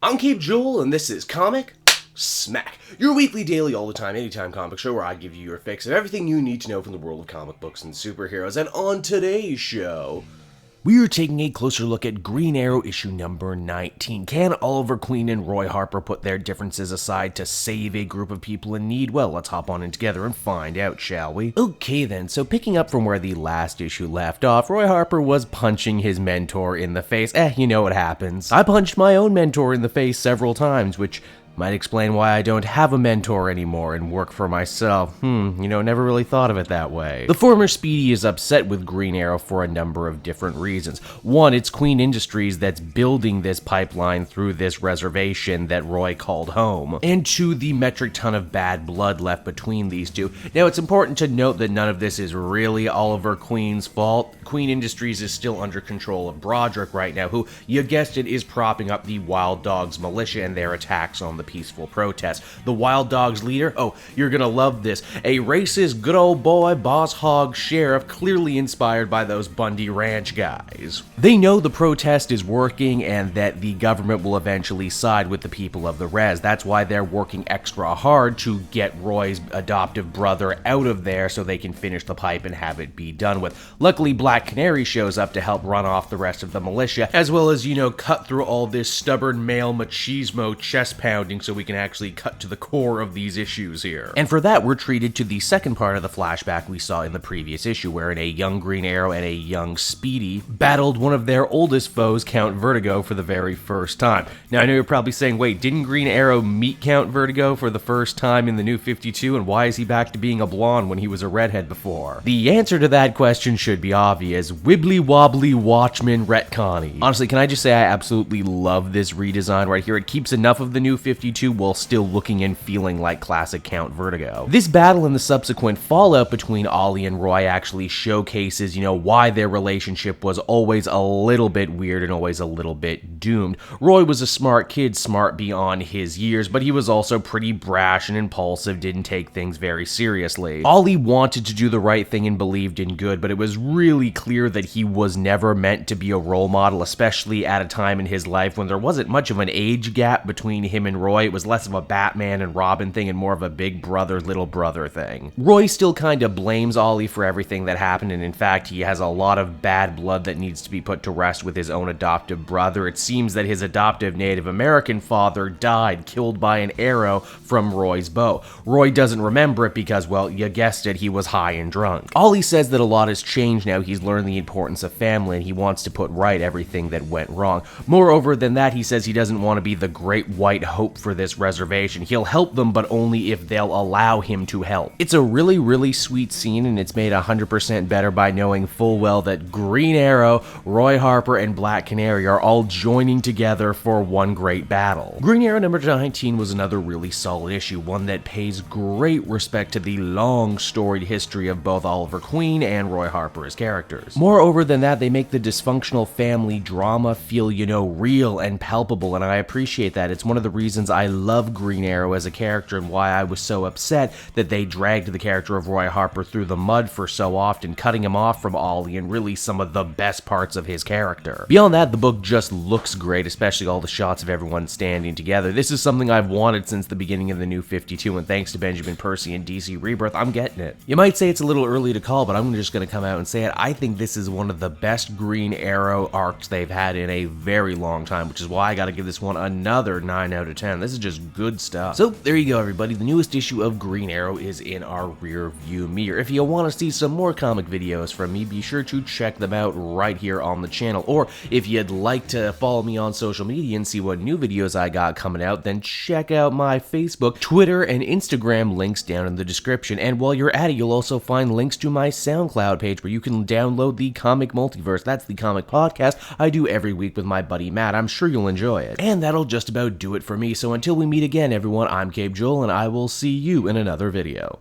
I'm Cape Joel, and this is Comic Smack, your weekly, daily, all the time, anytime comic show where I give you your fix of everything you need to know from the world of comic books and superheroes. And on today's show, we are taking a closer look at Green Arrow issue number 19. Can Oliver Queen and Roy Harper put their differences aside to save a group of people in need? Well, let's hop on in together and find out, shall we? Okay then, so picking up from where the last issue left off, Roy Harper was punching his mentor in the face. You know what happens. I punched my own mentor in the face several times, which might explain why I don't have a mentor anymore and work for myself. Never really thought of it that way. The former Speedy is upset with Green Arrow for a number of different reasons. One, it's Queen Industries that's building this pipeline through this reservation that Roy called home. And two, the metric ton of bad blood left between these two. Now, it's important to note that none of this is really Oliver Queen's fault. Queen Industries is still under control of Broderick right now, who, you guessed it, is propping up the Wild Dogs militia and their attacks on the peaceful protest. The Wild Dogs leader? Oh, you're gonna love this. A racist, good old boy, boss hog sheriff, clearly inspired by those Bundy Ranch guys. They know the protest is working and that the government will eventually side with the people of the res. That's why they're working extra hard to get Roy's adoptive brother out of there so they can finish the pipe and have it be done with. Luckily, Black Canary shows up to help run off the rest of the militia, as well as, cut through all this stubborn male machismo chest pounding so we can actually cut to the core of these issues here. And for that, we're treated to the second part of the flashback we saw in the previous issue, wherein a young Green Arrow and a young Speedy battled one of their oldest foes, Count Vertigo, for the very first time. Now, I know you're probably saying, wait, didn't Green Arrow meet Count Vertigo for the first time in the New 52, and why is he back to being a blonde when he was a redhead before? The answer to that question should be obvious. Wibbly wobbly Watchmen retconny. Honestly, can I just say I absolutely love this redesign right here. It keeps enough of the New 52 while still looking and feeling like classic Count Vertigo. This battle and the subsequent fallout between Ollie and Roy actually showcases, why their relationship was always a little bit weird and always a little bit doomed. Roy was a smart kid, smart beyond his years, but he was also pretty brash and impulsive, didn't take things very seriously. Ollie wanted to do the right thing and believed in good, but it was really clear that he was never meant to be a role model, especially at a time in his life when there wasn't much of an age gap between him and Roy. It was less of a Batman and Robin thing and more of a big brother, little brother thing. Roy still kind of blames Ollie for everything that happened, and in fact, he has a lot of bad blood that needs to be put to rest with his own adoptive brother. It seems that his adoptive Native American father died, killed by an arrow from Roy's bow. Roy doesn't remember it because, well, you guessed it, he was high and drunk. Ollie says that a lot has changed now. He's learned the importance of family, and he wants to put right everything that went wrong. Moreover than that, he says he doesn't want to be the great white hope for this reservation. He'll help them, but only if they'll allow him to help. It's a really, really sweet scene, and it's made 100% better by knowing full well that Green Arrow, Roy Harper, and Black Canary are all joining together for one great battle. Green Arrow number 19 was another really solid issue, one that pays great respect to the long storied history of both Oliver Queen and Roy Harper as characters. Moreover than that, they make the dysfunctional family drama feel, real and palpable, and I appreciate that. It's one of the reasons I love Green Arrow as a character and why I was so upset that they dragged the character of Roy Harper through the mud for so often, cutting him off from Ollie and really some of the best parts of his character. Beyond that, the book just looks great, especially all the shots of everyone standing together. This is something I've wanted since the beginning of the New 52, and thanks to Benjamin Percy and DC Rebirth, I'm getting it. You might say it's a little early to call, but I'm just going to come out and say it. I think this is one of the best Green Arrow arcs they've had in a very long time, which is why I got to give this one another 9 out of 10. This is just good stuff. So there you go, everybody. The newest issue of Green Arrow is in our rear view mirror. If you want to see some more comic videos from me, be sure to check them out right here on the channel. Or if you'd like to follow me on social media and see what new videos I got coming out, then check out my Facebook, Twitter, and Instagram links down in the description. And while you're at it, you'll also find links to my SoundCloud page where you can download the Comic Multiverse. That's the comic podcast I do every week with my buddy Matt. I'm sure you'll enjoy it. And that'll just about do it for me. So until we meet again, everyone, I'm Cape Joel, and I will see you in another video.